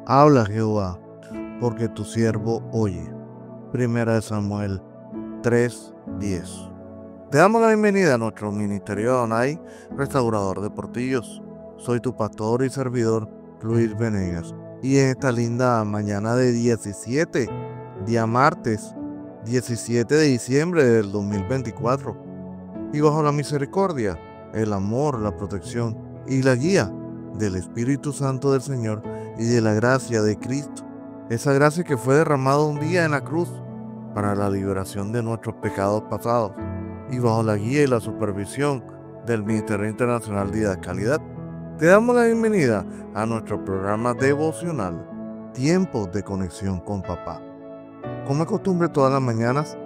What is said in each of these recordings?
Habla Jehová, porque tu siervo oye. Primera de Samuel 3:10. Te damos la bienvenida a nuestro ministerio de Adonai, restaurador de portillos. Soy tu pastor y servidor, Luis Venegas. Y en esta linda mañana de 17, día martes, 17 de diciembre del 2024, y bajo la misericordia, el amor, la protección y la guía del Espíritu Santo del Señor y de la gracia de Cristo, esa gracia que fue derramada un día en la cruz para la liberación de nuestros pecados pasados, y bajo la guía y la supervisión del Ministerio Internacional de Didacalidad, te damos la bienvenida a nuestro programa devocional, Tiempos de Conexión con Papá. Como es costumbre, todas las mañanas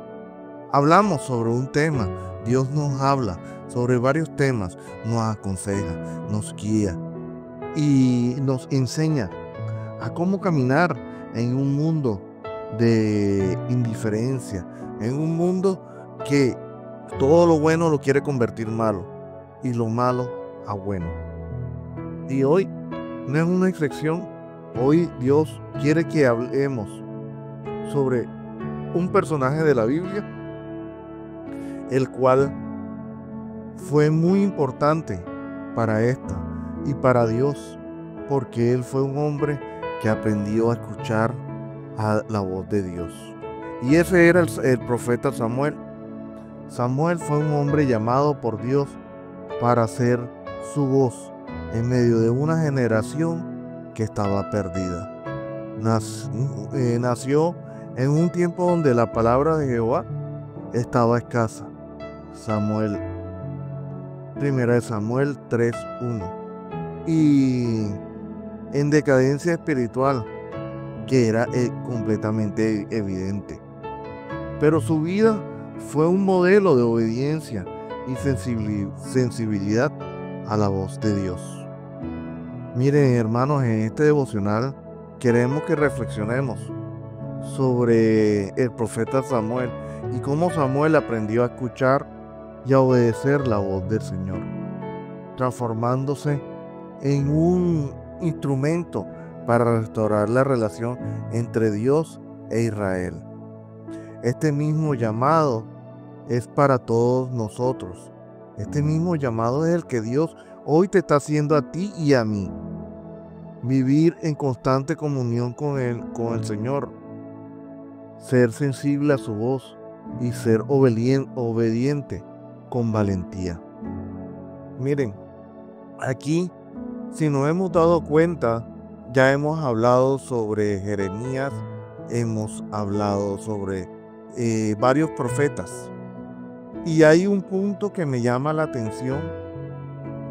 hablamos sobre un tema. Dios nos habla sobre varios temas, nos aconseja, nos guía y nos enseña a cómo caminar en un mundo de indiferencia, en un mundo que todo lo bueno lo quiere convertir malo y lo malo a bueno. Y hoy no es una excepción. Hoy Dios quiere que hablemos sobre un personaje de la Biblia, el cual fue muy importante para esta y para Dios, porque él fue un hombre que aprendió a escuchar a la voz de Dios. Y ese era el profeta Samuel. Samuel fue un hombre llamado por Dios para ser su voz en medio de una generación que estaba perdida. Nació en un tiempo donde la palabra de Jehová estaba escasa. Primera de Samuel 3:1. Y en decadencia espiritual, que era completamente evidente. Pero su vida fue un modelo de obediencia y sensibilidad a la voz de Dios. Miren, hermanos, en este devocional queremos que reflexionemos sobre el profeta Samuel y cómo Samuel aprendió a escuchar y a obedecer la voz del Señor, transformándose en un instrumento para restaurar la relación entre Dios e Israel. Este mismo llamado es para todos nosotros. Este mismo llamado es el que Dios hoy te está haciendo a ti y a mí. Vivir en constante comunión con el Señor. Ser sensible a su voz y ser obediente con valentía. Miren, aquí, si nos hemos dado cuenta, ya hemos hablado sobre Jeremías, hemos hablado sobre varios profetas. Y hay un punto que me llama la atención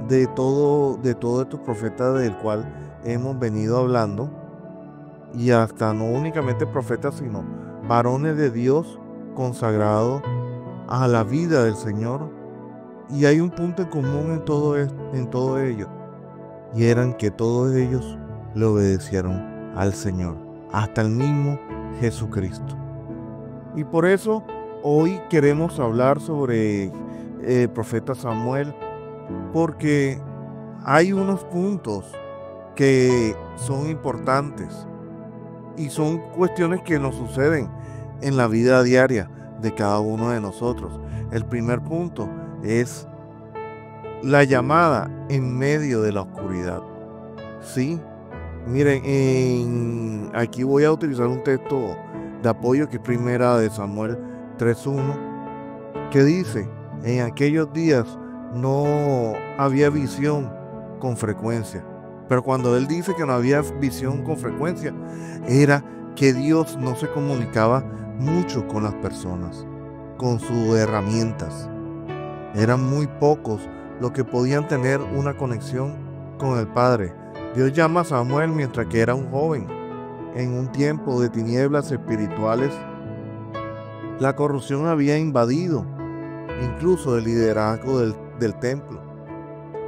de todos estos profetas del cual hemos venido hablando, y hasta no únicamente profetas, sino varones de Dios consagrados a la vida del Señor. Y hay un punto en común en todo ello, y eran que todos ellos le obedecieron al Señor, hasta el mismo Jesucristo. Y por eso hoy queremos hablar sobre el profeta Samuel, porque hay unos puntos que son importantes y son cuestiones que nos suceden en la vida diaria de cada uno de nosotros. El primer punto es la llamada en medio de la oscuridad. Sí, miren, aquí voy a utilizar un texto de apoyo que es Primera de Samuel 3:1, que dice: en aquellos días no había visión con frecuencia. Pero cuando él dice que no había visión con frecuencia, era que Dios no se comunicaba mucho con las personas, con sus herramientas. Eran muy pocos los que podían tener una conexión con el Padre. Dios llama a Samuel mientras que era un joven, en un tiempo de tinieblas espirituales. La corrupción había invadido incluso el liderazgo del templo.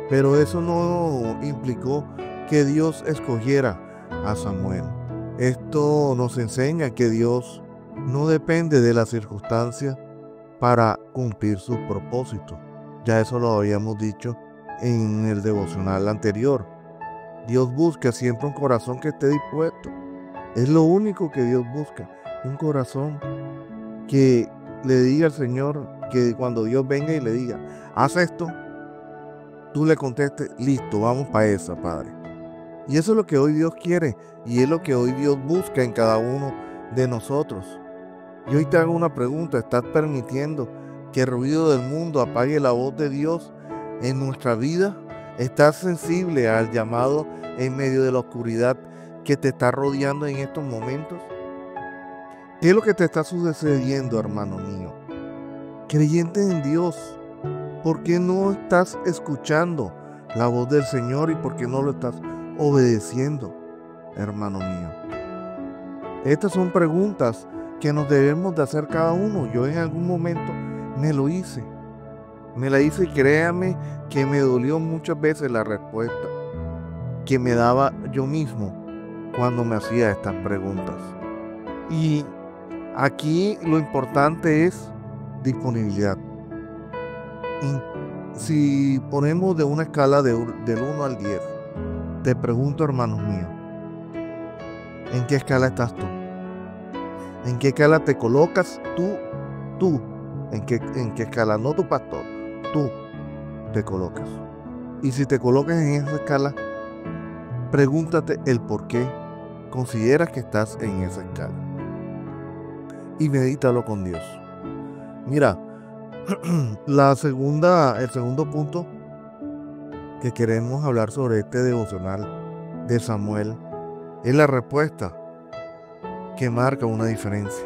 Pero eso no implicó que Dios escogiera a Samuel. Esto nos enseña que Dios no depende de las circunstancias para cumplir sus propósitos. Ya eso lo habíamos dicho en el devocional anterior. Dios busca siempre un corazón que esté dispuesto. Es lo único que Dios busca, un corazón que le diga al Señor, que cuando Dios venga y le diga, haz esto, tú le contestes, listo, vamos para esa, Padre. Y eso es lo que hoy Dios quiere y es lo que hoy Dios busca en cada uno de nosotros. Y hoy te hago una pregunta, ¿estás permitiendo que el ruido del mundo apague la voz de Dios en nuestra vida? ¿Estás sensible al llamado en medio de la oscuridad que te está rodeando en estos momentos? ¿Qué es lo que te está sucediendo, hermano mío? Creyente en Dios, ¿por qué no estás escuchando la voz del Señor y por qué no lo estás obedeciendo, hermano mío? Estas son preguntas que nos debemos de hacer cada uno. Yo en algún momento me la hice y créame que me dolió muchas veces la respuesta que me daba yo mismo cuando me hacía estas preguntas. Y aquí lo importante es disponibilidad. Si ponemos de una escala del 1 al 10, te pregunto, hermanos míos, ¿en qué escala estás tú? ¿En qué escala te colocas tú? ¿En qué escala? No tu pastor, tú te colocas. Y si te colocas en esa escala, pregúntate el por qué consideras que estás en esa escala. Y medítalo con Dios. Mira, el segundo punto que queremos hablar sobre este devocional de Samuel es la respuesta que marca una diferencia.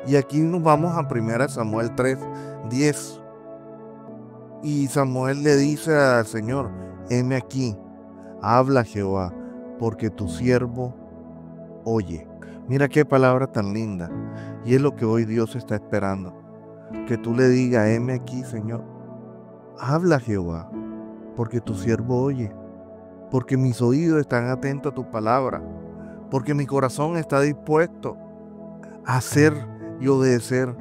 Y aquí nos vamos a 1 Samuel 3:10. Y Samuel le dice al Señor, heme aquí, habla Jehová, porque tu siervo oye. Mira qué palabra tan linda. Y es lo que hoy Dios está esperando. Que tú le digas, heme aquí, Señor. Habla Jehová, porque tu siervo oye. Porque mis oídos están atentos a tu palabra. Porque mi corazón está dispuesto a hacer y obedecer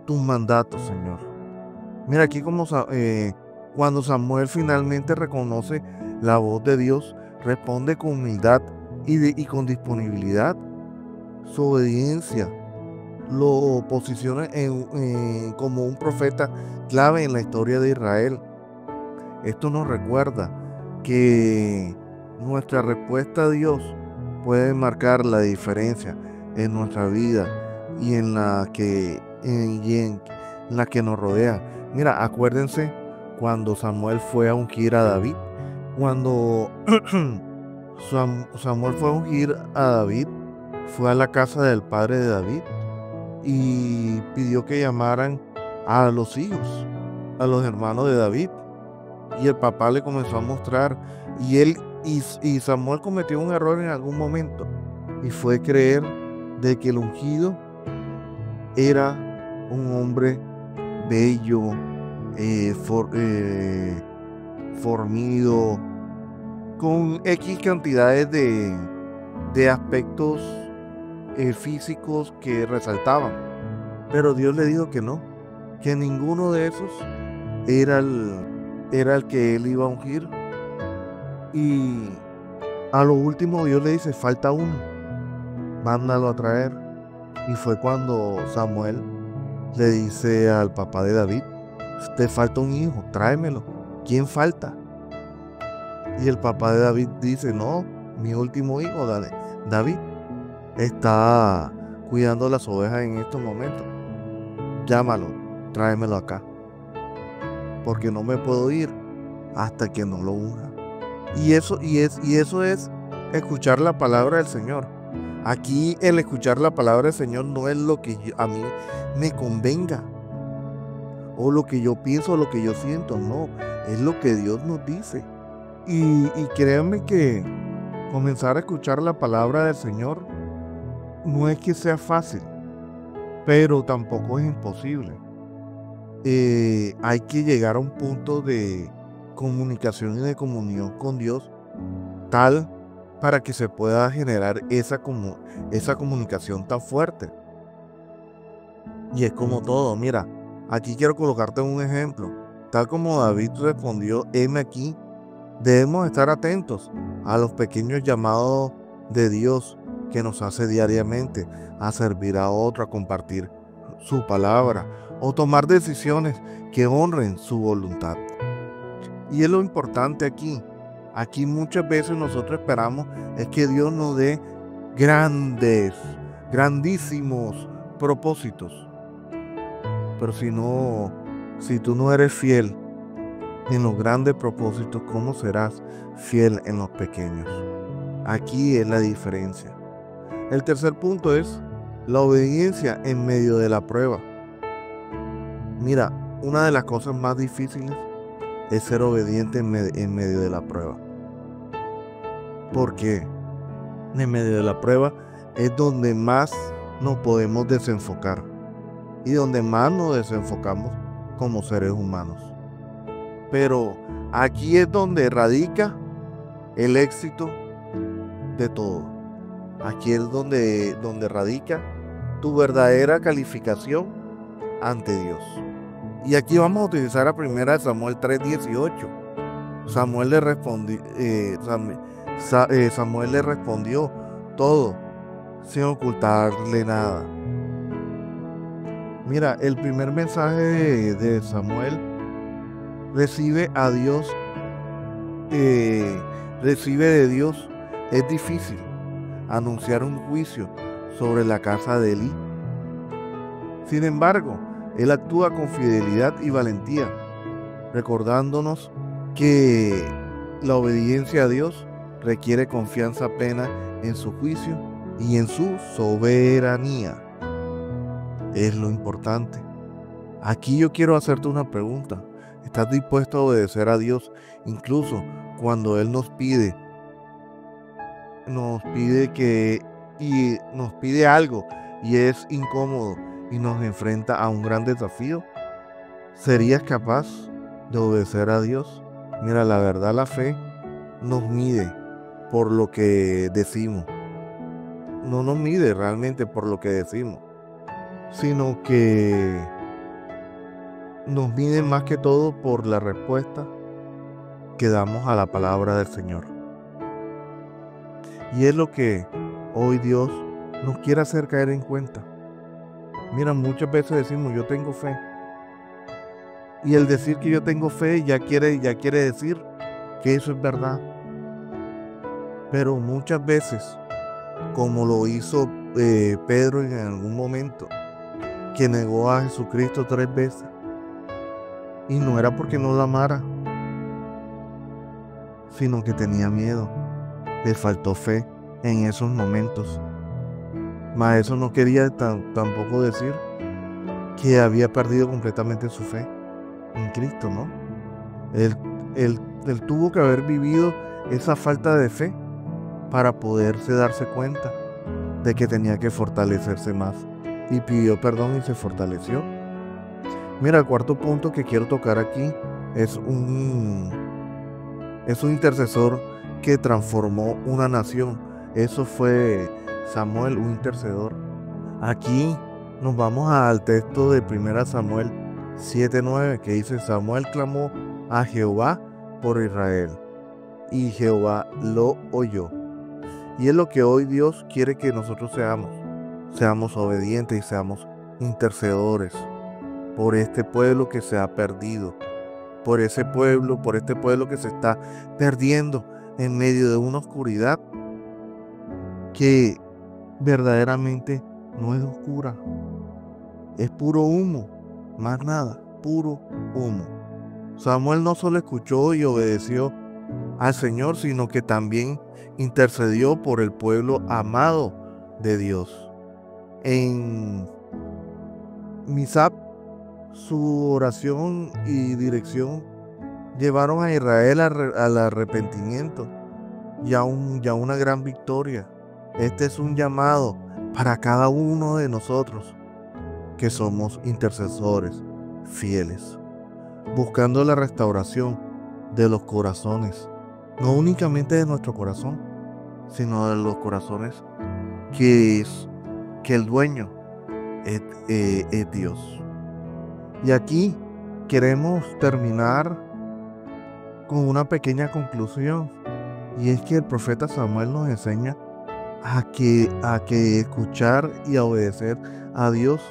tus mandatos, Señor. Mira aquí como cuando Samuel finalmente reconoce la voz de Dios, responde con humildad y con disponibilidad. Su obediencia lo posiciona como un profeta clave en la historia de Israel. Esto nos recuerda que nuestra respuesta a Dios puede marcar la diferencia en nuestra vida y en la que nos rodea. Mira, acuérdense cuando Samuel fue a ungir a David. Cuando Samuel fue a ungir a David, fue a la casa del padre de David y pidió que llamaran a los hijos, a los hermanos de David. Y el papá le comenzó a mostrar y Samuel cometió un error en algún momento y fue creer de que el ungido era un hombre bello, fornido, con X cantidades de aspectos físicos que resaltaban. Pero Dios le dijo que no, que ninguno de esos era el que él iba a ungir. Y a lo último Dios le dice, falta uno, mándalo a traer. Y fue cuando Samuel le dice al papá de David, te falta un hijo, tráemelo. ¿Quién falta? Y el papá de David dice, no, mi último hijo, David, está cuidando las ovejas en estos momentos. Llámalo, tráemelo acá. Porque no me puedo ir hasta que no lo unja. Y eso es escuchar la palabra del Señor. Aquí el escuchar la palabra del Señor no es lo que a mí me convenga, o lo que yo pienso, o lo que yo siento, no, es lo que Dios nos dice. Y créanme que comenzar a escuchar la palabra del Señor no es que sea fácil, pero tampoco es imposible. Hay que llegar a un punto de comunicación y de comunión con Dios tal para que se pueda generar esa comunicación tan fuerte. Y es como todo, mira, aquí quiero colocarte un ejemplo. Tal como David respondió, heme aquí, Debemos estar atentos a los pequeños llamados de Dios que nos hace diariamente a servir a otro, a compartir su palabra o tomar decisiones que honren su voluntad. Y es lo importante aquí. Aquí muchas veces nosotros esperamos es que Dios nos dé grandísimos propósitos. Pero si tú no eres fiel en los grandes propósitos, ¿cómo serás fiel en los pequeños? Aquí es la diferencia. El tercer punto es la obediencia en medio de la prueba. Mira, una de las cosas más difíciles es ser obediente en medio de la prueba. Porque en medio de la prueba es donde más nos podemos desenfocar y donde más nos desenfocamos como seres humanos. Pero aquí es donde radica el éxito de todo. Aquí es donde radica tu verdadera calificación ante Dios. Y aquí vamos a utilizar a 1 Samuel 3:18. Samuel le respondió todo sin ocultarle nada. Mira, el primer mensaje de Samuel recibe de Dios. Es difícil anunciar un juicio sobre la casa de Elí. Sin embargo, él actúa con fidelidad y valentía, recordándonos que la obediencia a Dios requiere confianza plena en su juicio y en su soberanía. Es lo importante. Aquí yo quiero hacerte una pregunta. ¿Estás dispuesto a obedecer a Dios incluso cuando Él nos pide algo y es incómodo y nos enfrenta a un gran desafío? ¿Serías capaz de obedecer a Dios? Mira, la verdad, la fe nos mide por lo que decimos. No nos mide realmente por lo que decimos, sino que nos mide más que todo por la respuesta que damos a la palabra del Señor. Y es lo que hoy Dios nos quiere hacer caer en cuenta. Mira, muchas veces decimos yo tengo fe. Y el decir que yo tengo fe ya quiere decir que eso es verdad. Pero muchas veces, como lo hizo Pedro en algún momento, que negó a Jesucristo 3 veces. Y no era porque no lo amara, sino que tenía miedo. Le faltó fe en esos momentos. Mas eso no quería tampoco decir que había perdido completamente su fe en Cristo, ¿no? Él tuvo que haber vivido esa falta de fe para poderse darse cuenta de que tenía que fortalecerse más. Y pidió perdón y se fortaleció. Mira, el cuarto punto que quiero tocar aquí es un intercesor que transformó una nación. Eso fue Samuel, un intercedor. Aquí nos vamos al texto de 1 Samuel 7:9, que dice: Samuel clamó a Jehová por Israel, y Jehová lo oyó. Y es lo que hoy Dios quiere que nosotros seamos obedientes y seamos intercedores por este pueblo que se ha perdido, por este pueblo que se está perdiendo en medio de una oscuridad que verdaderamente no es oscura, es puro humo, más nada, puro humo. Samuel no solo escuchó y obedeció al Señor, sino que también intercedió por el pueblo amado de Dios. En Misap, su oración y dirección llevaron a Israel al arrepentimiento y a una gran victoria. Este es un llamado para cada uno de nosotros que somos intercesores fieles, buscando la restauración de los corazones, no únicamente de nuestro corazón, sino de los corazones que el dueño es Dios. Y aquí queremos terminar con una pequeña conclusión. Y es que el profeta Samuel nos enseña a que escuchar y a obedecer a Dios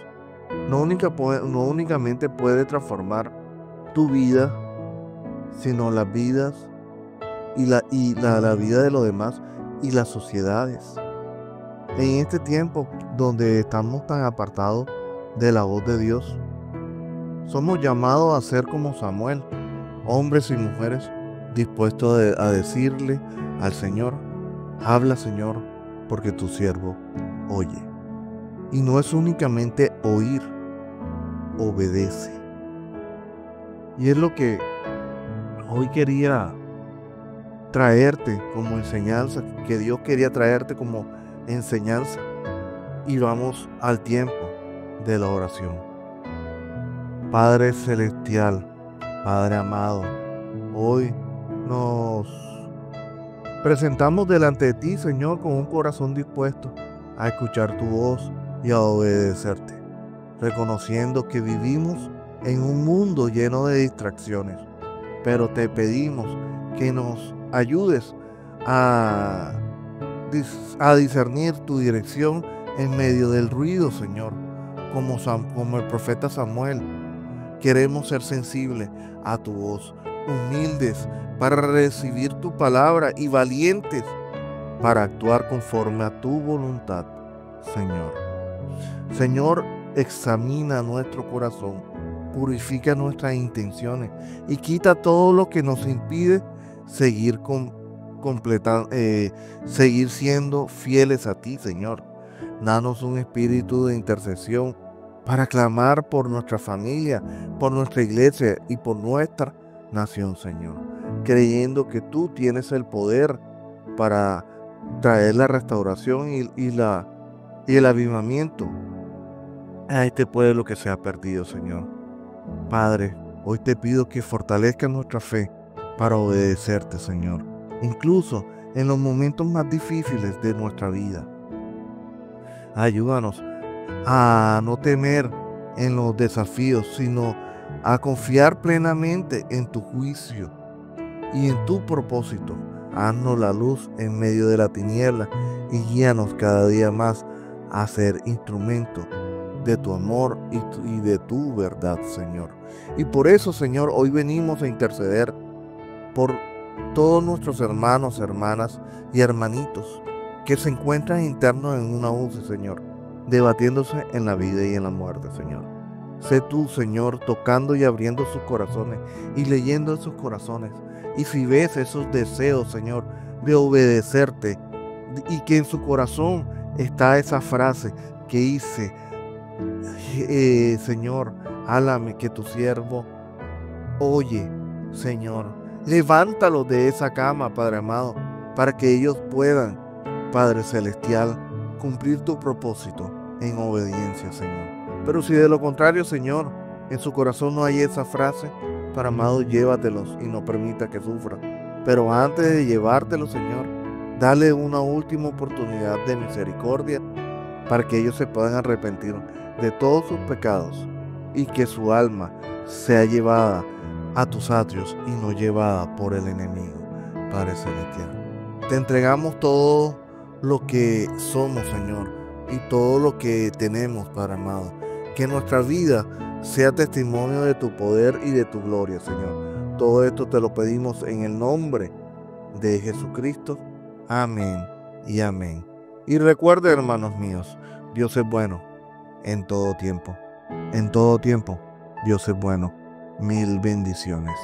no únicamente puede transformar tu vida, sino las vidas la vida de los demás y las sociedades. En este tiempo donde estamos tan apartados de la voz de Dios, somos llamados a ser como Samuel, hombres y mujeres dispuestos a decirle al Señor: habla, Señor, porque tu siervo oye. Y no es únicamente oír, obedece. Y es lo que hoy quería traerte como enseñanza, que Dios quería traerte como enseñanza. Y vamos al tiempo de la oración. Padre celestial, Padre amado, hoy nos presentamos delante de ti, Señor, con un corazón dispuesto a escuchar tu voz y a obedecerte, reconociendo que vivimos en un mundo lleno de distracciones, pero te pedimos que nos ayudes a discernir tu dirección en medio del ruido, Señor, como el profeta Samuel. Queremos ser sensibles a tu voz, humildes para recibir tu palabra y valientes para actuar conforme a tu voluntad, Señor. Señor, examina nuestro corazón, purifica nuestras intenciones y quita todo lo que nos impide seguir seguir siendo fieles a ti, Señor. Danos un espíritu de intercesión para clamar por nuestra familia, por nuestra iglesia y por nuestra nación, Señor, creyendo que tú tienes el poder para traer la restauración y el avivamiento a este pueblo que se ha perdido, Señor. Padre, hoy te pido que fortalezcas nuestra fe para obedecerte, Señor, incluso en los momentos más difíciles de nuestra vida. Ayúdanos a no temer en los desafíos, sino a confiar plenamente en tu juicio y en tu propósito. Haznos la luz en medio de la tiniebla y guíanos cada día más a ser instrumento de tu amor y de tu verdad, Señor. Y por eso, Señor, hoy venimos a interceder por todos nuestros hermanos, hermanas y hermanitos que se encuentran internos en una UCI, Señor, debatiéndose en la vida y en la muerte, Señor. Sé tú, Señor, tocando y abriendo sus corazones y leyendo en sus corazones. Y si ves esos deseos, Señor, de obedecerte, y que en su corazón está esa frase que dice: Señor, háblame, que tu siervo oye, Señor. Levántalos de esa cama, Padre amado, para que ellos puedan, Padre celestial, cumplir tu propósito en obediencia, Señor. Pero si de lo contrario, Señor, en su corazón no hay esa frase, Padre amado, llévatelos y no permita que sufran. Pero antes de llevártelos, Señor, dale una última oportunidad de misericordia para que ellos se puedan arrepentir de todos sus pecados y que su alma sea llevada a tus atrios y no llevada por el enemigo, Padre celestial. Te entregamos todo lo que somos, Señor, y todo lo que tenemos, Padre amado. Que nuestra vida sea testimonio de tu poder y de tu gloria, Señor. Todo esto te lo pedimos en el nombre de Jesucristo. Amén y amén. Y recuerden, hermanos míos, Dios es bueno en todo tiempo. En todo tiempo, Dios es bueno. Mil bendiciones.